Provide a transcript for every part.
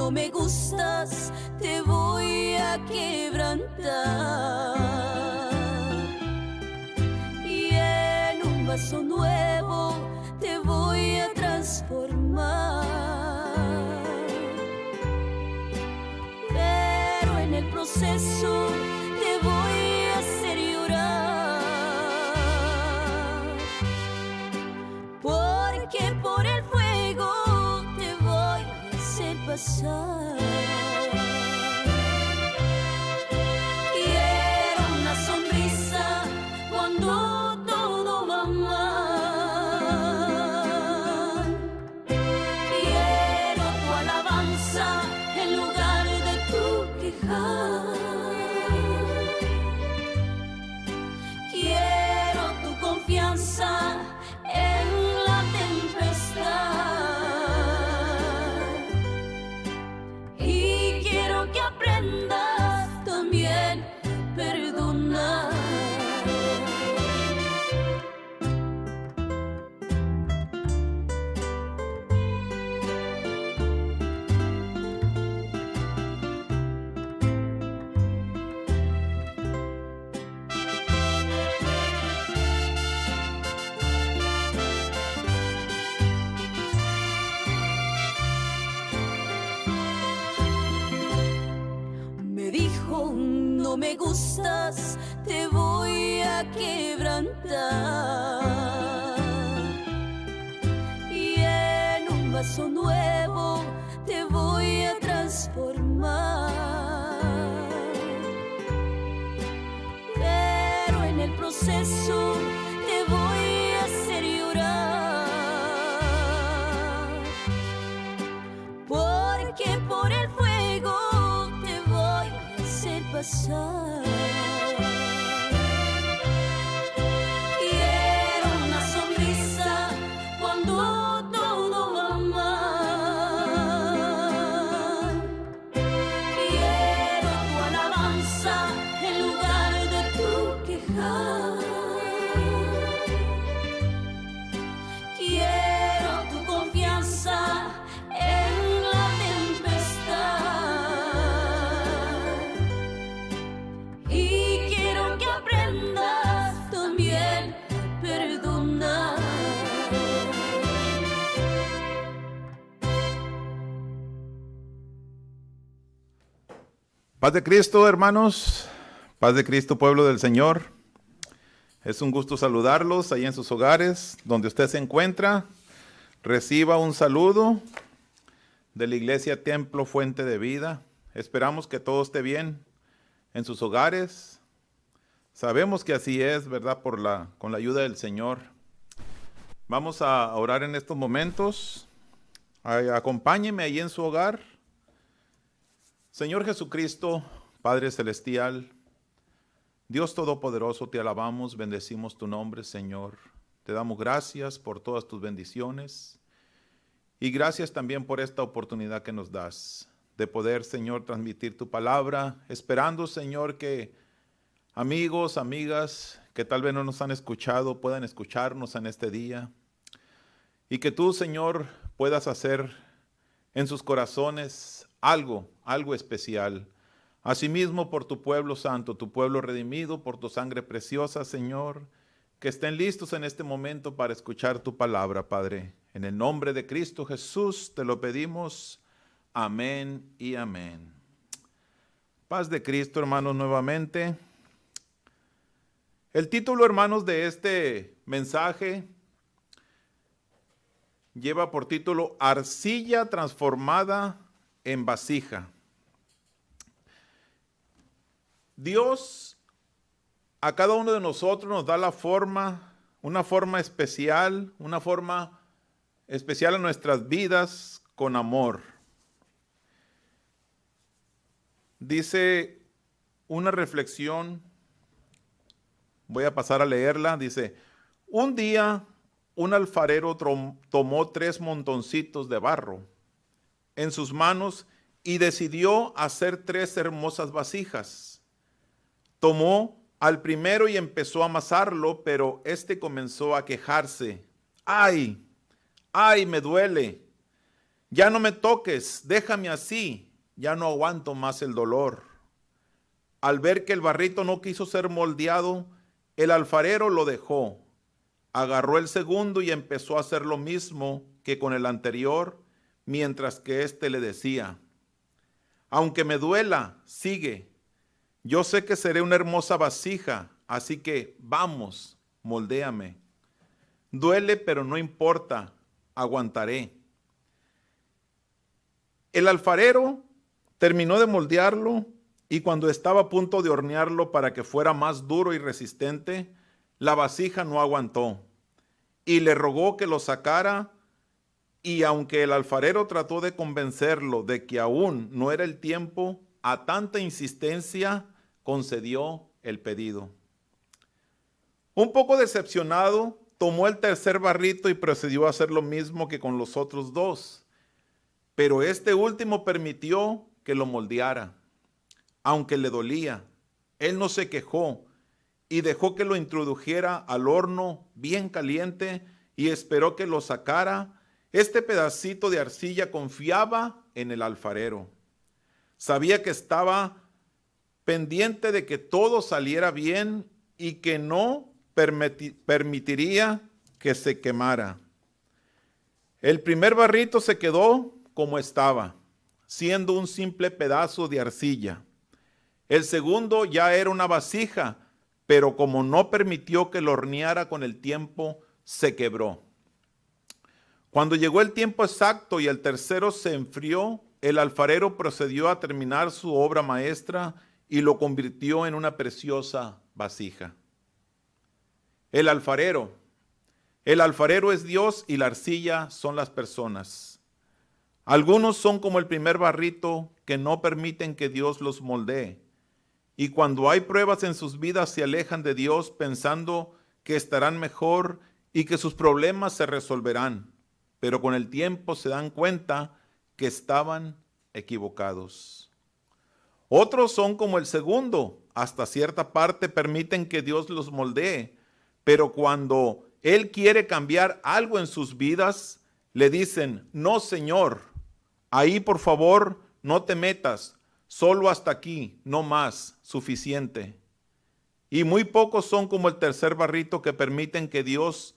no me gustas, te voy a quebrantar. Y en un vaso nuevo te voy a transformar. Pero en el proceso te voy a hacer llorar. Porque por el fuego te voy a hacer pasar. Quiero una sonrisa cuando todo va mal. Quiero tu alabanza en lugar de tu quejar. Quiero tu confianza en la tempestad. Y quiero que aprendas también a perdonar. Me dijo, no me gustas, te voy a quebrantar. Y en un vaso nuevo te voy a transformar. Pero en el proceso te voy a hacer llorar. Porque por el fuego te voy a hacer pasar. Quiero una sonrisa cuando todo va mal. Quiero tu alabanza en lugar de tu quejar. Quiero tu confianza en la tempestad. Y quiero que aprendas también a perdonar. Paz de Cristo, hermanos, paz de Cristo, pueblo del Señor. Es un gusto saludarlos ahí en sus hogares, donde usted se encuentra. Reciba un saludo de la Iglesia Templo Fuente de Vida. Esperamos que todo esté bien en sus hogares. Sabemos que así es, ¿verdad? Con la ayuda del Señor. Vamos a orar en estos momentos. Acompáñeme ahí en su hogar. Señor Jesucristo, Padre Celestial, Dios Todopoderoso, te alabamos, bendecimos tu nombre, Señor. Te damos gracias por todas tus bendiciones y gracias también por esta oportunidad que nos das de poder, Señor, transmitir tu palabra, esperando, Señor, que amigos, amigas que tal vez no nos han escuchado puedan escucharnos en este día y que tú, Señor, puedas hacer en sus corazones algo especial. Asimismo, por tu pueblo santo, tu pueblo redimido, por tu sangre preciosa, Señor, que estén listos en este momento para escuchar tu palabra, Padre. En el nombre de Cristo Jesús te lo pedimos. Amén y amén. Paz de Cristo, hermanos, nuevamente. El título, hermanos, de este mensaje lleva por título Arcilla transformada en vasija. Dios a cada uno de nosotros nos da la forma, una forma especial a nuestras vidas con amor. Dice una reflexión, voy a pasar a leerla, dice: un día un alfarero tomó 3 montoncitos de barro en sus manos y decidió hacer 3 hermosas vasijas. Tomó al primero y empezó a amasarlo, pero este comenzó a quejarse. ¡Ay! ¡Ay, me duele! Ya no me toques, déjame así, ya no aguanto más el dolor. Al ver que el barrito no quiso ser moldeado, el alfarero lo dejó. Agarró el segundo y empezó a hacer lo mismo que con el anterior, mientras que éste le decía: aunque me duela, sigue. Yo sé que seré una hermosa vasija, así que vamos, moldéame. Duele, pero no importa, aguantaré. El alfarero terminó de moldearlo y cuando estaba a punto de hornearlo para que fuera más duro y resistente, la vasija no aguantó y le rogó que lo sacara, y aunque el alfarero trató de convencerlo de que aún no era el tiempo, a tanta insistencia concedió el pedido. Un poco decepcionado, tomó el tercer barrito y procedió a hacer lo mismo que con los otros dos, pero este último permitió que lo moldeara. Aunque le dolía, él no se quejó y dejó que lo introdujera al horno bien caliente y esperó que lo sacara. Este pedacito de arcilla confiaba en el alfarero. Sabía que estaba pendiente de que todo saliera bien y que no permitiría que se quemara. El primer barrito se quedó como estaba, siendo un simple pedazo de arcilla. El segundo ya era una vasija, pero como no permitió que lo horneara con el tiempo, se quebró. Cuando llegó el tiempo exacto y el tercero se enfrió, el alfarero procedió a terminar su obra maestra y lo convirtió en una preciosa vasija. El alfarero es Dios y la arcilla son las personas. Algunos son como el primer barrito que no permiten que Dios los moldee. Y cuando hay pruebas en sus vidas se alejan de Dios pensando que estarán mejor y que sus problemas se resolverán. Pero con el tiempo se dan cuenta que estaban equivocados. Otros son como el segundo, hasta cierta parte permiten que Dios los moldee, pero cuando Él quiere cambiar algo en sus vidas, le dicen: no, Señor, ahí por favor no te metas, solo hasta aquí, no más, suficiente. Y muy pocos son como el tercer barrito que permiten que Dios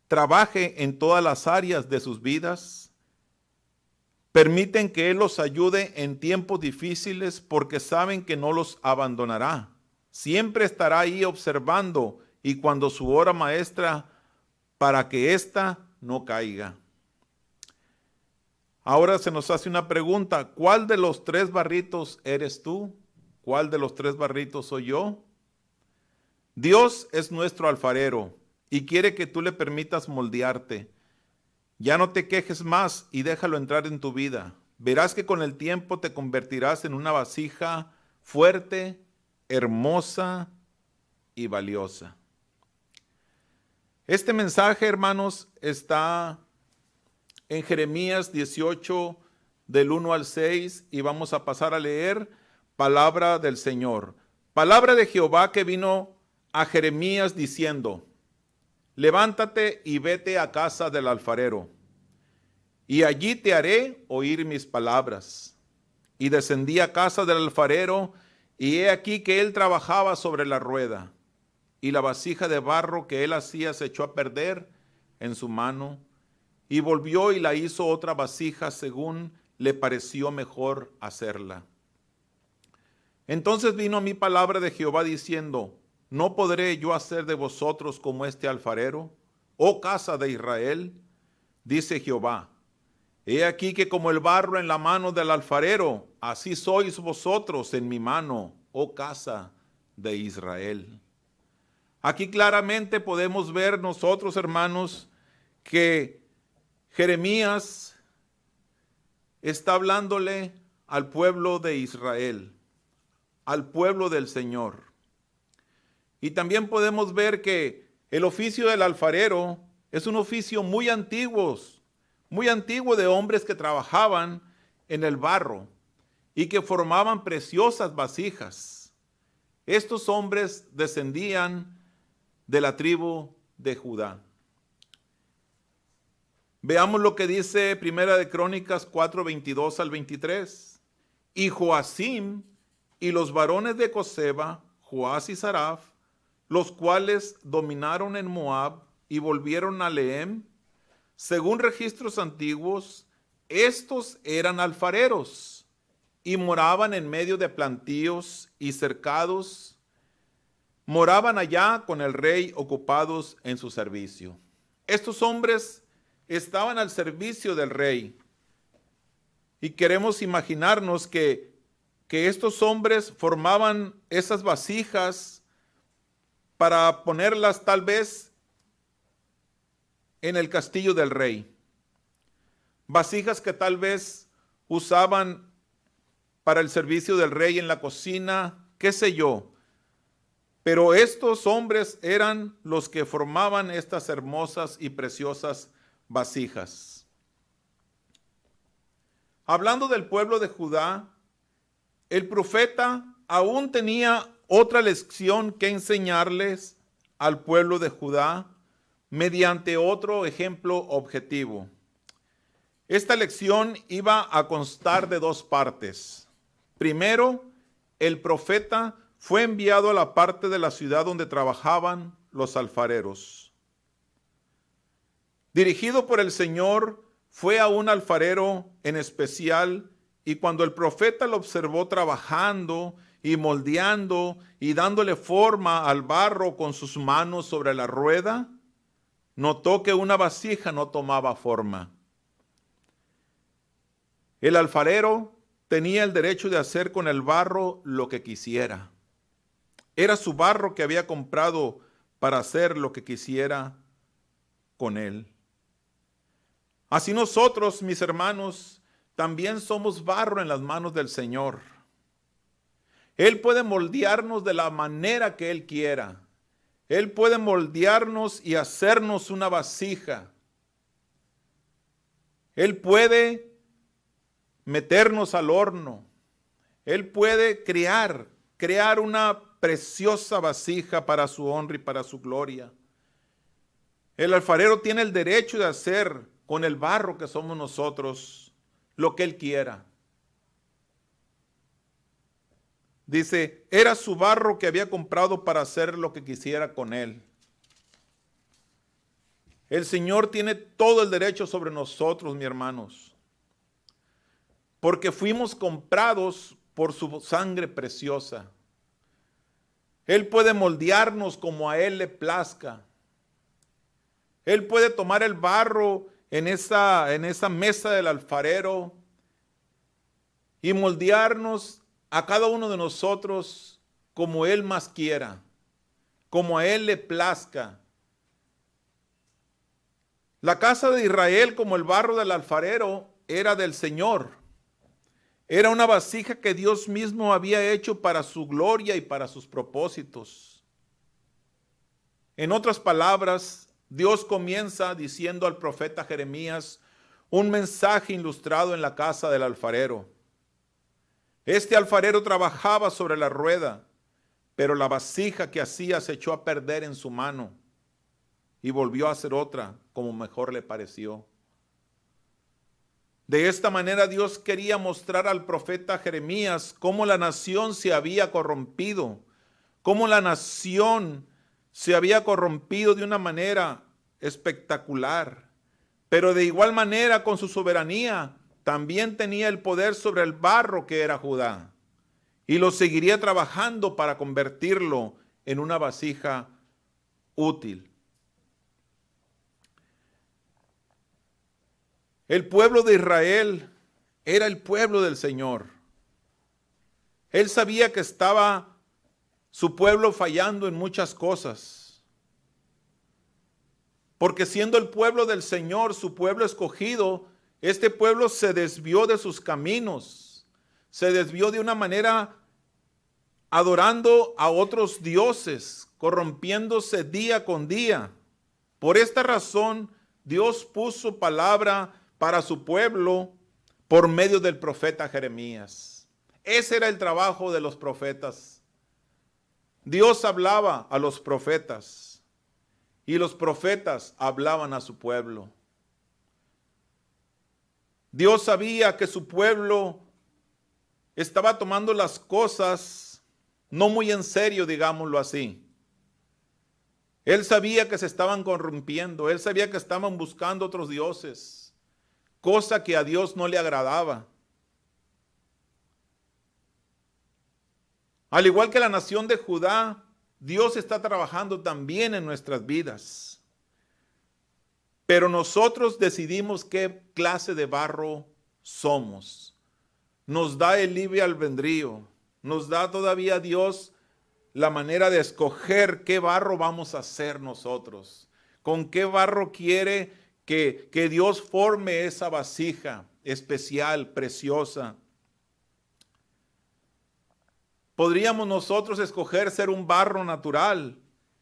trabaje en todas las áreas de sus vidas. Permiten que Él los ayude en tiempos difíciles porque saben que no los abandonará. Siempre estará ahí observando y cuando su hora maestra para que ésta no caiga. Ahora se nos hace una pregunta: ¿cuál de los tres barritos eres tú? ¿Cuál de los tres barritos soy yo? Dios es nuestro alfarero y quiere que tú le permitas moldearte. Ya no te quejes más y déjalo entrar en tu vida. Verás que con el tiempo te convertirás en una vasija fuerte, hermosa y valiosa. Este mensaje, hermanos, está en Jeremías 18, del 1 al 6, y vamos a pasar a leer palabra del Señor. Palabra de Jehová que vino a Jeremías diciendo: levántate y vete a casa del alfarero, y allí te haré oír mis palabras. Y descendí a casa del alfarero, y he aquí que él trabajaba sobre la rueda, y la vasija de barro que él hacía se echó a perder en su mano, y volvió y la hizo otra vasija según le pareció mejor hacerla. Entonces vino a mí palabra de Jehová diciendo: ¿no podré yo hacer de vosotros como este alfarero, oh casa de Israel? Dice Jehová: he aquí que como el barro en la mano del alfarero, así sois vosotros en mi mano, oh casa de Israel. Aquí claramente podemos ver nosotros, hermanos, que Jeremías está hablándole al pueblo de Israel, al pueblo del Señor. Y también podemos ver que el oficio del alfarero es un oficio muy antiguo de hombres que trabajaban en el barro y que formaban preciosas vasijas. Estos hombres descendían de la tribu de Judá. Veamos lo que dice Primera de Crónicas 4, 22 al 23. Y Joacim y los varones de Coseba, Joás y Saraf, los cuales dominaron en Moab y volvieron a Lehem, según registros antiguos, estos eran alfareros y moraban en medio de plantíos y cercados. Moraban allá con el rey ocupados en su servicio. Estos hombres estaban al servicio del rey. Y queremos imaginarnos que estos hombres formaban esas vasijas para ponerlas tal vez en el castillo del rey. Vasijas que tal vez usaban para el servicio del rey en la cocina, qué sé yo. Pero estos hombres eran los que formaban estas hermosas y preciosas vasijas. Hablando del pueblo de Judá, el profeta aún tenía otra lección que enseñarles al pueblo de Judá mediante otro ejemplo objetivo. Esta lección iba a constar de dos partes. Primero, el profeta fue enviado a la parte de la ciudad donde trabajaban los alfareros. Dirigido por el Señor, fue a un alfarero en especial, y cuando el profeta lo observó trabajando y moldeando y dándole forma al barro con sus manos sobre la rueda, notó que una vasija no tomaba forma. El alfarero tenía el derecho de hacer con el barro lo que quisiera. Era su barro que había comprado para hacer lo que quisiera con él. Así nosotros, mis hermanos, también somos barro en las manos del Señor. Él puede moldearnos de la manera que Él quiera. Él puede moldearnos y hacernos una vasija. Él puede meternos al horno. Él puede crear una preciosa vasija para su honra y para su gloria. El alfarero tiene el derecho de hacer con el barro que somos nosotros lo que Él quiera. Dice, era su barro que había comprado para hacer lo que quisiera con él. El Señor tiene todo el derecho sobre nosotros, mis hermanos, porque fuimos comprados por su sangre preciosa. Él puede moldearnos como a Él le plazca. Él puede tomar el barro en esa mesa del alfarero y moldearnos a cada uno de nosotros como Él más quiera, como a Él le plazca. La casa de Israel, como el barro del alfarero, era del Señor. Era una vasija que Dios mismo había hecho para su gloria y para sus propósitos. En otras palabras, Dios comienza diciendo al profeta Jeremías un mensaje ilustrado en la casa del alfarero. Este alfarero trabajaba sobre la rueda, pero la vasija que hacía se echó a perder en su mano y volvió a hacer otra como mejor le pareció. De esta manera Dios quería mostrar al profeta Jeremías cómo la nación se había corrompido, cómo la nación se había corrompido de una manera espectacular, pero de igual manera con su soberanía también tenía el poder sobre el barro que era Judá, y lo seguiría trabajando para convertirlo en una vasija útil. El pueblo de Israel era el pueblo del Señor. Él sabía que estaba su pueblo fallando en muchas cosas, porque siendo el pueblo del Señor, su pueblo escogido, este pueblo se desvió de sus caminos, se desvió de una manera adorando a otros dioses, corrompiéndose día con día. Por esta razón, Dios puso palabra para su pueblo por medio del profeta Jeremías. Ese era el trabajo de los profetas. Dios hablaba a los profetas y los profetas hablaban a su pueblo. Dios sabía que su pueblo estaba tomando las cosas no muy en serio, digámoslo así. Él sabía que se estaban corrompiendo, él sabía que estaban buscando otros dioses, cosa que a Dios no le agradaba. Al igual que la nación de Judá, Dios está trabajando también en nuestras vidas. Pero nosotros decidimos qué clase de barro somos. Nos da el libre albedrío, nos da todavía Dios la manera de escoger qué barro vamos a hacer nosotros. Con qué barro quiere que Dios forme esa vasija especial, preciosa. Podríamos nosotros escoger ser un barro natural,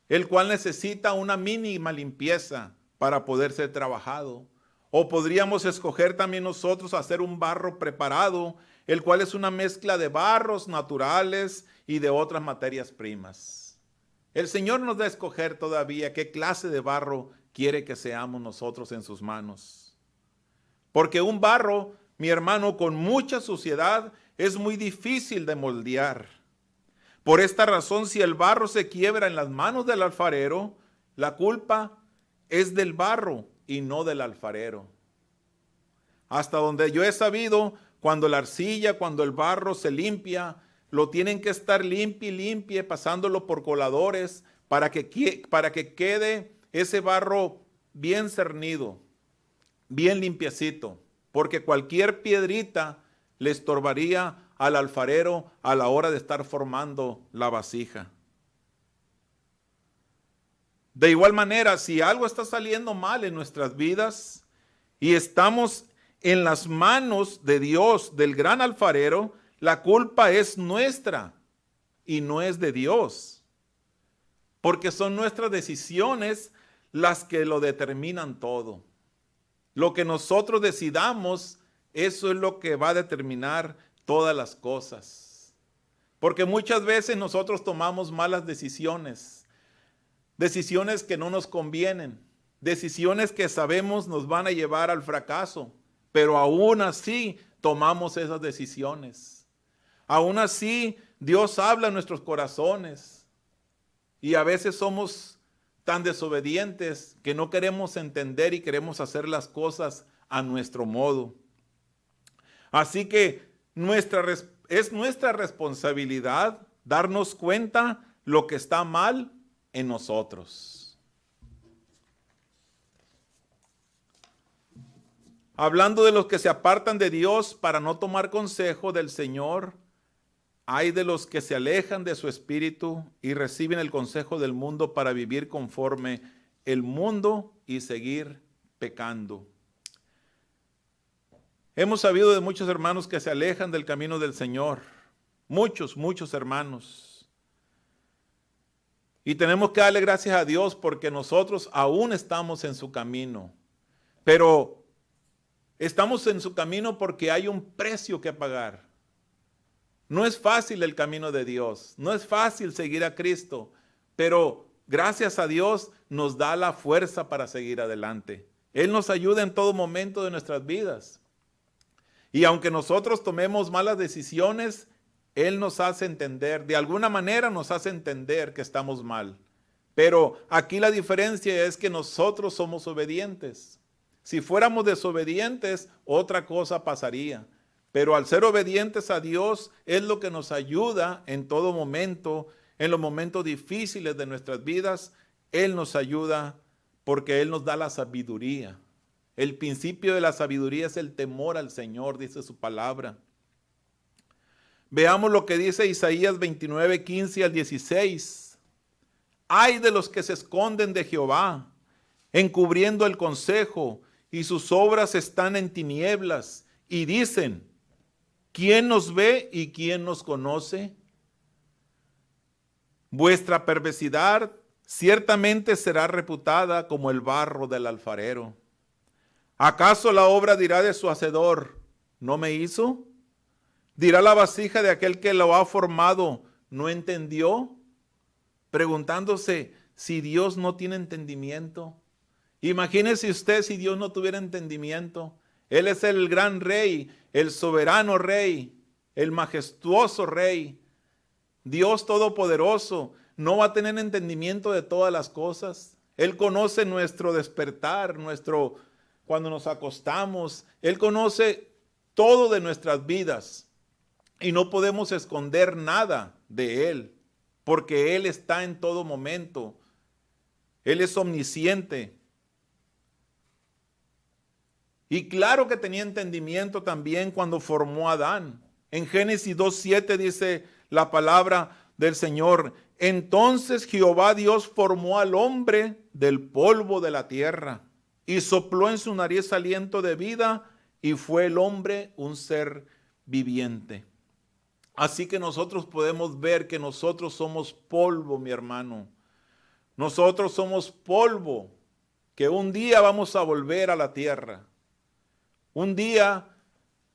el cual necesita una mínima limpieza para poder ser trabajado. O podríamos escoger también nosotros hacer un barro preparado, el cual es una mezcla de barros naturales y de otras materias primas. El Señor nos da a escoger todavía qué clase de barro quiere que seamos nosotros en sus manos. Porque un barro, mi hermano, con mucha suciedad es muy difícil de moldear. Por esta razón, si el barro se quiebra en las manos del alfarero, la culpa es del barro y no del alfarero. Hasta donde yo he sabido, cuando la arcilla, cuando el barro se limpia, lo tienen que estar limpie, pasándolo por coladores para que quede ese barro bien cernido, bien limpiecito, porque cualquier piedrita le estorbaría al alfarero a la hora de estar formando la vasija. De igual manera, si algo está saliendo mal en nuestras vidas y estamos en las manos de Dios, del gran alfarero, la culpa es nuestra y no es de Dios, porque son nuestras decisiones las que lo determinan todo. Lo que nosotros decidamos, eso es lo que va a determinar todas las cosas. Porque muchas veces nosotros tomamos malas decisiones, decisiones que no nos convienen, decisiones que sabemos nos van a llevar al fracaso, pero aún así tomamos esas decisiones. Aún así Dios habla en nuestros corazones y a veces somos tan desobedientes que no queremos entender y queremos hacer las cosas a nuestro modo. Así que es nuestra responsabilidad darnos cuenta lo que está mal en nosotros. Hablando de los que se apartan de Dios para no tomar consejo del Señor, hay de los que se alejan de su espíritu y reciben el consejo del mundo para vivir conforme el mundo y seguir pecando. Hemos sabido de muchos hermanos que se alejan del camino del Señor. Muchos hermanos. Y tenemos que darle gracias a Dios porque nosotros aún estamos en su camino. Pero estamos en su camino porque hay un precio que pagar. No es fácil el camino de Dios. No es fácil seguir a Cristo. Pero gracias a Dios nos da la fuerza para seguir adelante. Él nos ayuda en todo momento de nuestras vidas. Y aunque nosotros tomemos malas decisiones, Él nos hace entender, de alguna manera nos hace entender que estamos mal. Pero aquí la diferencia es que nosotros somos obedientes. Si fuéramos desobedientes, otra cosa pasaría. Pero al ser obedientes a Dios, es lo que nos ayuda en todo momento, en los momentos difíciles de nuestras vidas. Él nos ayuda porque Él nos da la sabiduría. El principio de la sabiduría es el temor al Señor, dice su palabra. Veamos lo que dice Isaías 29, 15 al 16. Ay de los que se esconden de Jehová, encubriendo el consejo, y sus obras están en tinieblas, y dicen, ¿quién nos ve y quién nos conoce? Vuestra perversidad ciertamente será reputada como el barro del alfarero. ¿Acaso la obra dirá de su hacedor, no me hizo? ¿Dirá la vasija de aquel que lo ha formado, no entendió? Preguntándose si Dios no tiene entendimiento. Imagínese usted si Dios no tuviera entendimiento. Él es el gran rey, el soberano rey, el majestuoso rey, Dios todopoderoso. No va a tener entendimiento de todas las cosas. Él conoce nuestro despertar, cuando nos acostamos. Él conoce todo de nuestras vidas y no podemos esconder nada de Él, porque Él está en todo momento. Él es omnisciente. Y claro que tenía entendimiento también cuando formó a Adán. En Génesis 2:7 dice la palabra del Señor: entonces Jehová Dios formó al hombre del polvo de la tierra y sopló en su nariz aliento de vida, y fue el hombre un ser viviente. Así que nosotros podemos ver que nosotros somos polvo, mi hermano. Nosotros somos polvo, que un día vamos a volver a la tierra. Un día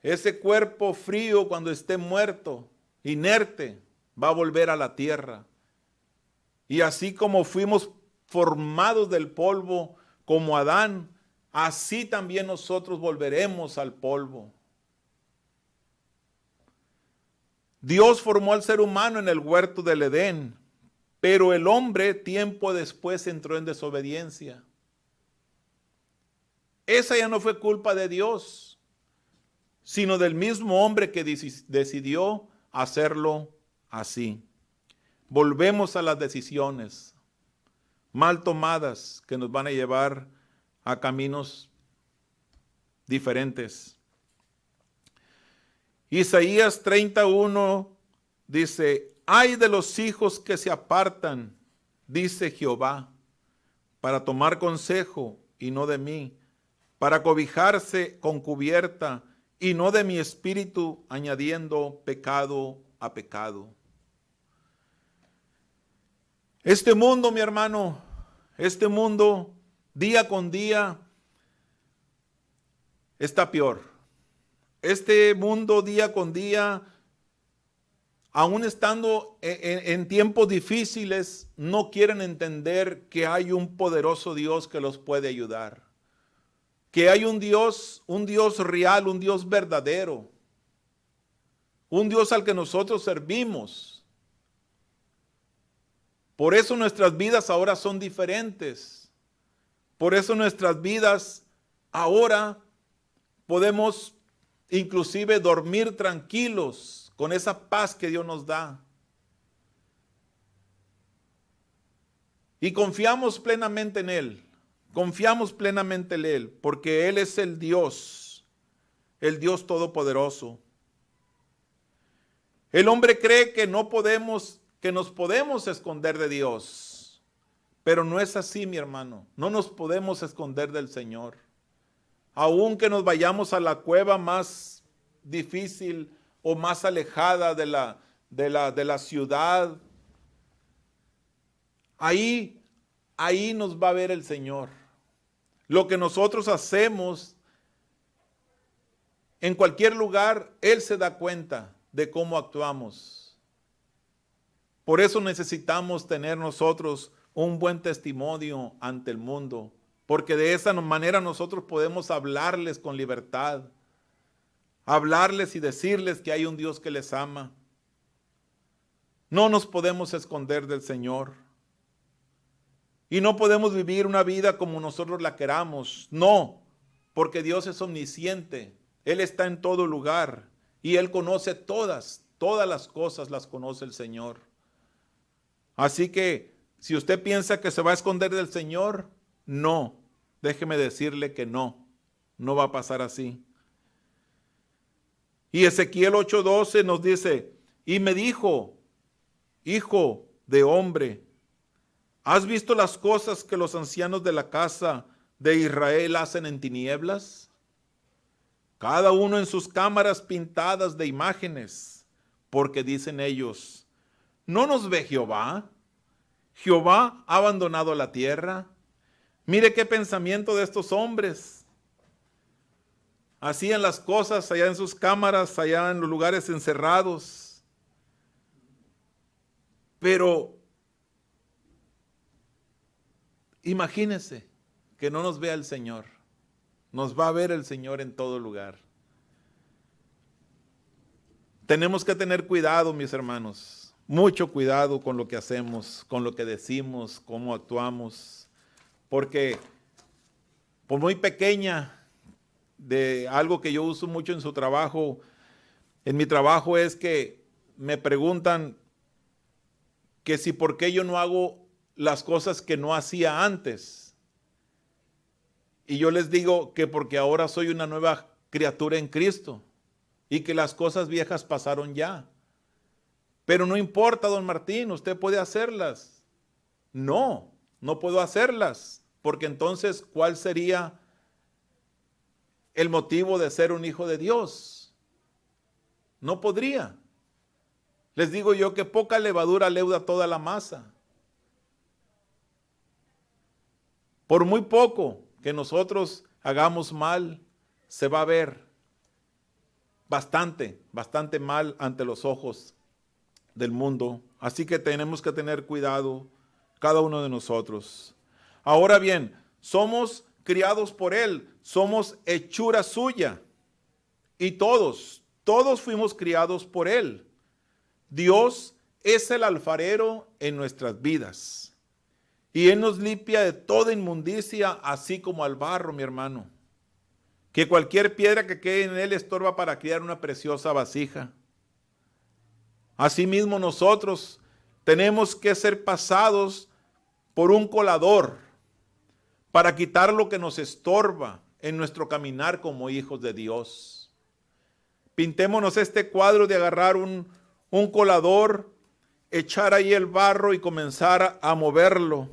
ese cuerpo frío, cuando esté muerto, inerte, va a volver a la tierra. Y así como fuimos formados del polvo, como Adán, así también nosotros volveremos al polvo. Dios formó al ser humano en el huerto del Edén, pero el hombre tiempo después entró en desobediencia. Esa ya no fue culpa de Dios, sino del mismo hombre que decidió hacerlo así. Volvemos a las decisiones mal tomadas que nos van a llevar a caminos diferentes. Isaías 31 dice: ay de los hijos que se apartan, dice Jehová, para tomar consejo y no de mí, para cobijarse con cubierta y no de mi espíritu, añadiendo pecado a pecado. Este mundo, mi hermano, este mundo día con día está peor. Este mundo día con día, aún estando en tiempos difíciles, no quieren entender que hay un poderoso Dios que los puede ayudar. Que hay un Dios real, un Dios verdadero. Un Dios al que nosotros servimos. Por eso nuestras vidas ahora son diferentes. Por eso nuestras vidas ahora podemos inclusive dormir tranquilos con esa paz que Dios nos da. Y confiamos plenamente en Él. Confiamos plenamente en Él, porque Él es el Dios todopoderoso. El hombre cree que nos podemos esconder de Dios, pero no es así, mi hermano. No nos podemos esconder del Señor. Aunque nos vayamos a la cueva más difícil o más alejada de la ciudad, ahí nos va a ver el Señor. Lo que nosotros hacemos en cualquier lugar, Él se da cuenta de cómo actuamos. Por eso necesitamos tener nosotros un buen testimonio ante el mundo, porque de esa manera nosotros podemos hablarles con libertad, hablarles y decirles que hay un Dios que les ama. No nos podemos esconder del Señor. Y no podemos vivir una vida como nosotros la queramos. No, porque Dios es omnisciente. Él está en todo lugar y Él conoce todas las cosas las conoce el Señor. Así que si usted piensa que se va a esconder del Señor, no, déjeme decirle que no va a pasar así. Y Ezequiel 8:12 nos dice: y me dijo, hijo de hombre, ¿has visto las cosas que los ancianos de la casa de Israel hacen en tinieblas? Cada uno en sus cámaras pintadas de imágenes, porque dicen ellos: ¿no nos ve Jehová? Jehová ha abandonado la tierra. Mire qué pensamiento de estos hombres. Hacían las cosas allá en sus cámaras, allá en los lugares encerrados. Pero imagínense que no nos vea el Señor. Nos va a ver el Señor en todo lugar. Tenemos que tener cuidado, mis hermanos, mucho cuidado con lo que hacemos, con lo que decimos, cómo actuamos, porque por muy pequeña, de algo que yo uso mucho en su trabajo, en mi trabajo es que me preguntan que si por qué yo no hago las cosas que no hacía antes. Y yo les digo que porque ahora soy una nueva criatura en Cristo y que las cosas viejas pasaron ya. Pero no importa, don Martín, usted puede hacerlas. No, no puedo hacerlas, porque entonces, ¿cuál sería el motivo de ser un hijo de Dios? No podría. Les digo yo que poca levadura leuda toda la masa. Por muy poco que nosotros hagamos mal, se va a ver bastante mal ante los ojos del mundo. Así que tenemos que tener cuidado cada uno de nosotros. Ahora bien, somos criados por Él, somos hechura suya. Y todos fuimos criados por Él. Dios es el alfarero en nuestras vidas. Y Él nos limpia de toda inmundicia, así como al barro, mi hermano. Que cualquier piedra que quede en Él estorba para crear una preciosa vasija. Asimismo nosotros tenemos que ser pasados por un colador para quitar lo que nos estorba en nuestro caminar como hijos de Dios. Pintémonos este cuadro de agarrar un colador, echar ahí el barro y comenzar a moverlo.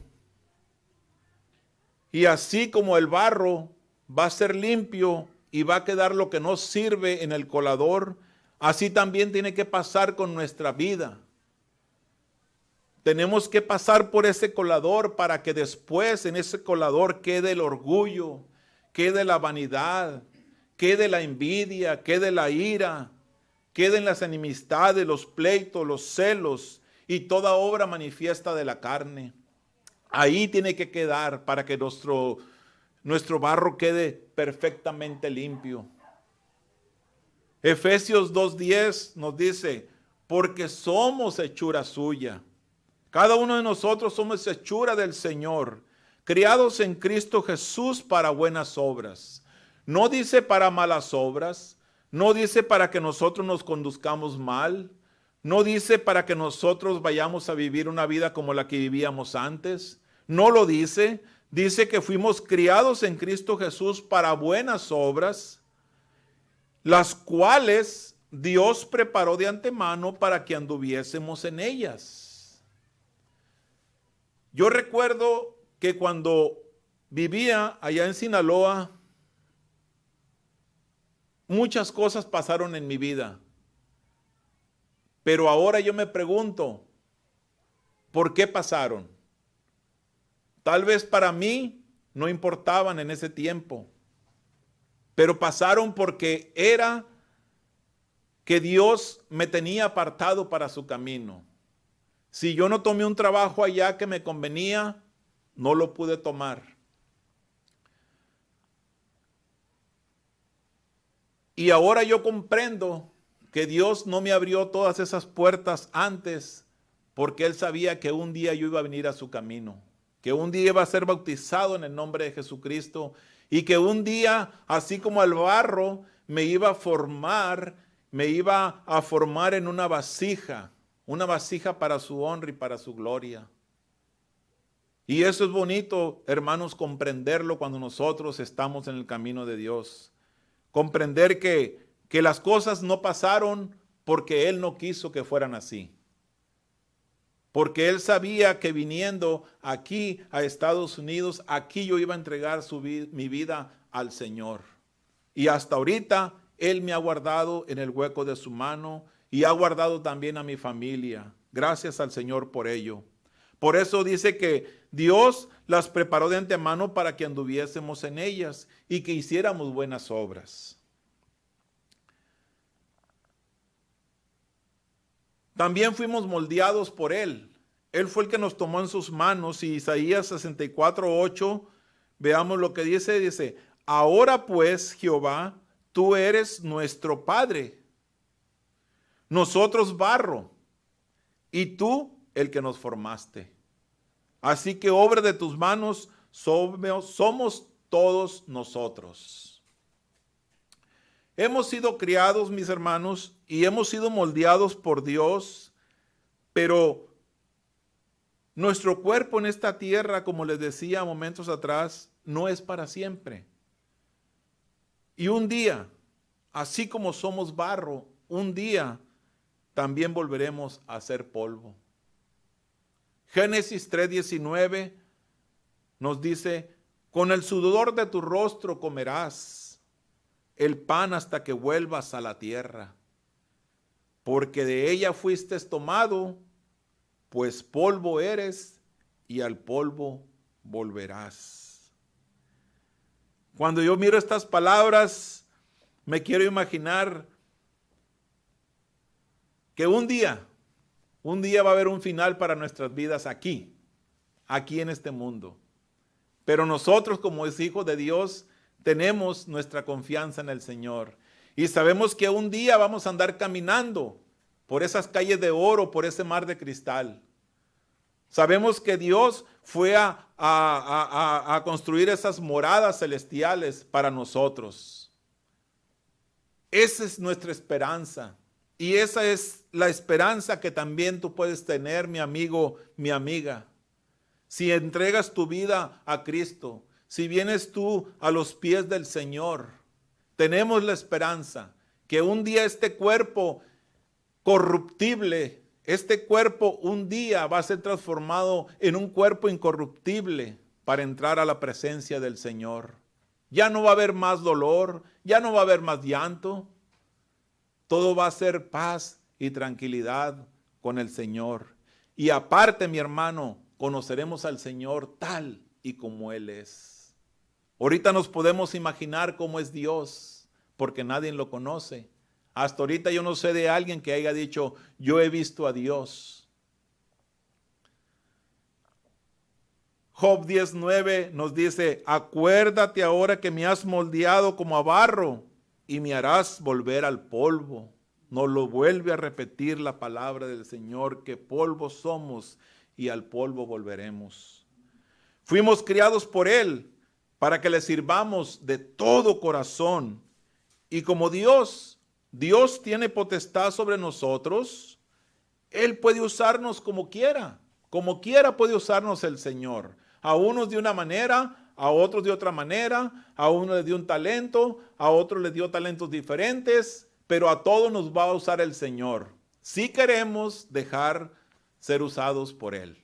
Y así como el barro va a ser limpio y va a quedar lo que no sirve en el colador, así también tiene que pasar con nuestra vida. Tenemos que pasar por ese colador para que después en ese colador quede el orgullo, quede la vanidad, quede la envidia, quede la ira, queden las enemistades, los pleitos, los celos y toda obra manifiesta de la carne. Ahí tiene que quedar para que nuestro barro quede perfectamente limpio. Efesios 2:10 nos dice, porque somos hechura suya. Cada uno de nosotros somos hechura del Señor, criados en Cristo Jesús para buenas obras. No dice para malas obras, no dice para que nosotros nos conduzcamos mal, no dice para que nosotros vayamos a vivir una vida como la que vivíamos antes. No lo dice. Dice que fuimos criados en Cristo Jesús para buenas obras, las cuales Dios preparó de antemano para que anduviésemos en ellas. Yo recuerdo que cuando vivía allá en Sinaloa, muchas cosas pasaron en mi vida. Pero ahora yo me pregunto, ¿por qué pasaron? Tal vez para mí no importaban en ese tiempo, pero pasaron porque era que Dios me tenía apartado para su camino. Si yo no tomé un trabajo allá que me convenía, no lo pude tomar. Y ahora yo comprendo que Dios no me abrió todas esas puertas antes porque Él sabía que un día yo iba a venir a su camino, que un día iba a ser bautizado en el nombre de Jesucristo y que un día, así como el barro, me iba a formar en una vasija para su honra y para su gloria. Y eso es bonito, hermanos, comprenderlo cuando nosotros estamos en el camino de Dios. Comprender que las cosas no pasaron porque Él no quiso que fueran así. Porque Él sabía que viniendo aquí a Estados Unidos, aquí yo iba a entregar mi vida al Señor. Y hasta ahorita Él me ha guardado en el hueco de su mano y ha guardado también a mi familia. Gracias al Señor por ello. Por eso dice que Dios las preparó de antemano para que anduviésemos en ellas y que hiciéramos buenas obras. También fuimos moldeados por Él. Él fue el que nos tomó en sus manos. Y Isaías 64:8, veamos lo que dice. Dice, Ahora pues, Jehová, tú eres nuestro Padre, nosotros barro, y tú el que nos formaste. Así que obra de tus manos somos todos nosotros. Hemos sido criados, mis hermanos, y hemos sido moldeados por Dios, pero nuestro cuerpo en esta tierra, como les decía momentos atrás, no es para siempre. Y un día, así como somos barro, un día también volveremos a ser polvo. Génesis 3:19 nos dice, con el sudor de tu rostro comerás el pan hasta que vuelvas a la tierra, porque de ella fuiste tomado, pues polvo eres y al polvo volverás. Cuando yo miro estas palabras, me quiero imaginar que un día va a haber un final para nuestras vidas aquí en este mundo. Pero nosotros como hijos de Dios tenemos nuestra confianza en el Señor. Y sabemos que un día vamos a andar caminando por esas calles de oro, por ese mar de cristal. Sabemos que Dios fue a construir esas moradas celestiales para nosotros. Esa es nuestra esperanza. Y esa es la esperanza que también tú puedes tener, mi amigo, mi amiga. Si entregas tu vida a Cristo, si vienes tú a los pies del Señor, tenemos la esperanza que un día este cuerpo corruptible, este cuerpo un día va a ser transformado en un cuerpo incorruptible para entrar a la presencia del Señor. Ya no va a haber más dolor, ya no va a haber más llanto. Todo va a ser paz y tranquilidad con el Señor. Y aparte, mi hermano, conoceremos al Señor tal y como Él es. Ahorita nos podemos imaginar cómo es Dios, porque nadie lo conoce. Hasta ahorita yo no sé de alguien que haya dicho, yo he visto a Dios. Job 10:9 nos dice, acuérdate ahora que me has moldeado como a barro y me harás volver al polvo. Nos lo vuelve a repetir la palabra del Señor, que polvo somos y al polvo volveremos. Fuimos criados por Él para que le sirvamos de todo corazón. Y como Dios tiene potestad sobre nosotros, Él puede usarnos como quiera puede usarnos el Señor. A unos de una manera, a otros de otra manera, a uno le dio un talento, a otro le dio talentos diferentes, pero a todos nos va a usar el Señor, si queremos dejar ser usados por Él.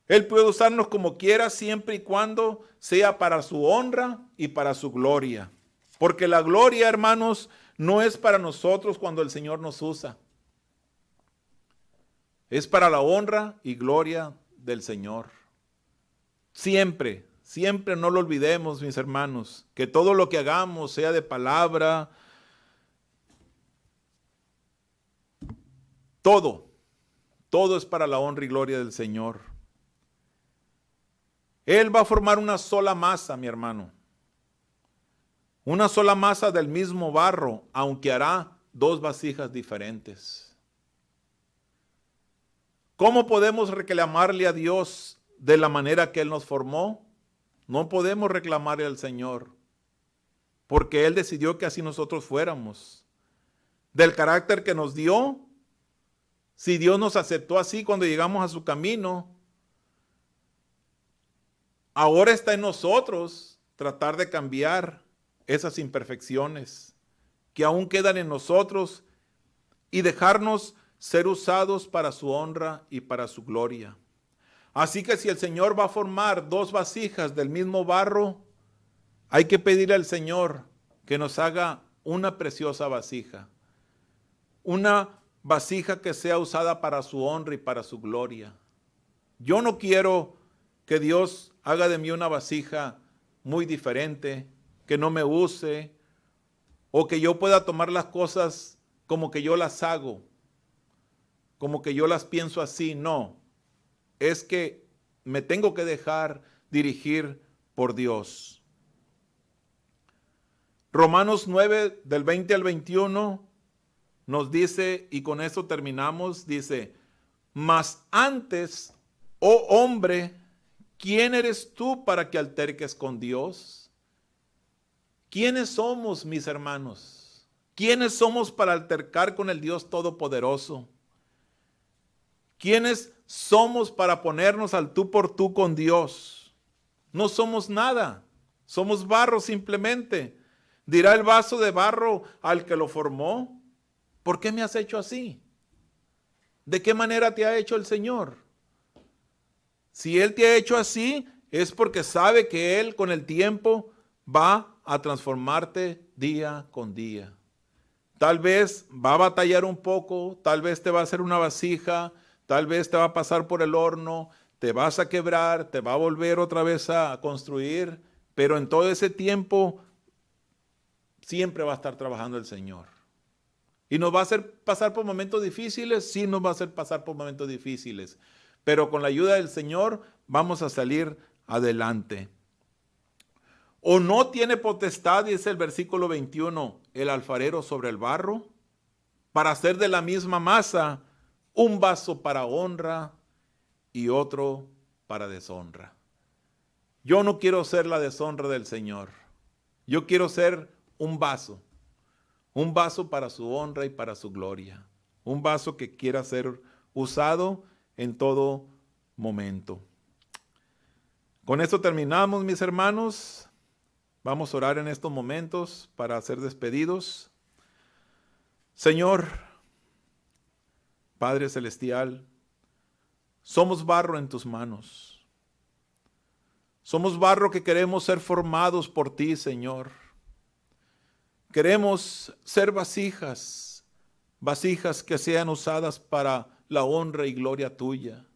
Él puede usarnos como quiera, siempre y cuando sea para su honra y para su gloria. Porque la gloria, hermanos, no es para nosotros cuando el Señor nos usa. Es para la honra y gloria del Señor. Siempre no lo olvidemos, mis hermanos, que todo lo que hagamos, sea de palabra, todo es para la honra y gloria del Señor. Él va a formar una sola masa, mi hermano. Una sola masa del mismo barro, aunque hará dos vasijas diferentes. ¿Cómo podemos reclamarle a Dios de la manera que Él nos formó? No podemos reclamarle al Señor, porque Él decidió que así nosotros fuéramos. Del carácter que nos dio, si Dios nos aceptó así cuando llegamos a su camino, ahora está en nosotros tratar de cambiar esas imperfecciones que aún quedan en nosotros y dejarnos ser usados para su honra y para su gloria. Así que si el Señor va a formar dos vasijas del mismo barro, hay que pedirle al Señor que nos haga una preciosa vasija. Una vasija que sea usada para su honra y para su gloria. Yo no quiero que Dios haga de mí una vasija muy diferente, que no me use, o que yo pueda tomar las cosas como que yo las hago, como que yo las pienso así. No, es que me tengo que dejar dirigir por Dios. Romanos 9, del 20 al 21, nos dice, y con esto terminamos, dice, mas antes, oh hombre, ¿quién eres tú para que alterques con Dios? ¿Quiénes somos, mis hermanos? ¿Quiénes somos para altercar con el Dios Todopoderoso? ¿Quiénes somos para ponernos al tú por tú con Dios? No somos nada, somos barro simplemente. Dirá el vaso de barro al que lo formó, ¿por qué me has hecho así? ¿De qué manera te ha hecho el Señor? Si Él te ha hecho así, es porque sabe que Él con el tiempo va a transformarte día con día. Tal vez va a batallar un poco, tal vez te va a hacer una vasija, tal vez te va a pasar por el horno, te vas a quebrar, te va a volver otra vez a construir, pero en todo ese tiempo siempre va a estar trabajando el Señor. ¿Y nos va a hacer pasar por momentos difíciles? Sí, nos va a hacer pasar por momentos difíciles, pero con la ayuda del Señor vamos a salir adelante. ¿O no tiene potestad, dice el versículo 21, el alfarero sobre el barro, para hacer de la misma masa un vaso para honra y otro para deshonra? Yo no quiero ser la deshonra del Señor. Yo quiero ser un vaso para su honra y para su gloria. Un vaso que quiera ser usado en todo momento. Con esto terminamos, mis hermanos. Vamos a orar en estos momentos para ser despedidos. Señor, Padre Celestial, somos barro en tus manos. Somos barro que queremos ser formados por ti, Señor. Queremos ser vasijas que sean usadas para la honra y gloria tuya.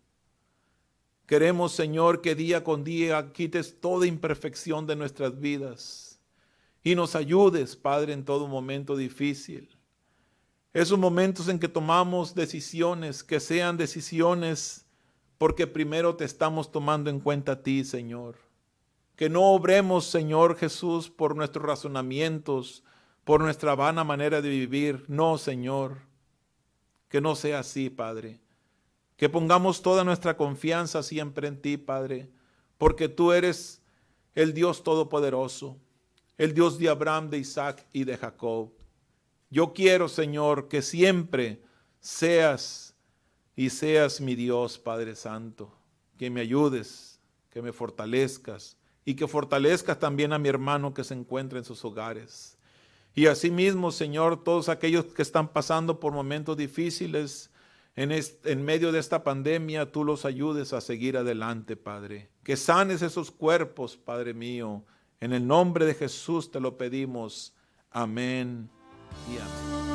Queremos, Señor, que día con día quites toda imperfección de nuestras vidas y nos ayudes, Padre, en todo momento difícil. Esos momentos en que tomamos decisiones, que sean decisiones porque primero te estamos tomando en cuenta a ti, Señor. Que no obremos, Señor Jesús, por nuestros razonamientos, por nuestra vana manera de vivir. No, Señor, que no sea así, Padre. Que pongamos toda nuestra confianza siempre en ti, Padre, porque tú eres el Dios Todopoderoso, el Dios de Abraham, de Isaac y de Jacob. Yo quiero, Señor, que siempre seas mi Dios, Padre Santo, que me ayudes, que me fortalezcas y que fortalezcas también a mi hermano que se encuentra en sus hogares. Y asimismo, Señor, todos aquellos que están pasando por momentos difíciles en medio de esta pandemia, tú los ayudes a seguir adelante, Padre. Que sanes esos cuerpos, Padre mío. En el nombre de Jesús te lo pedimos. Amén y amén.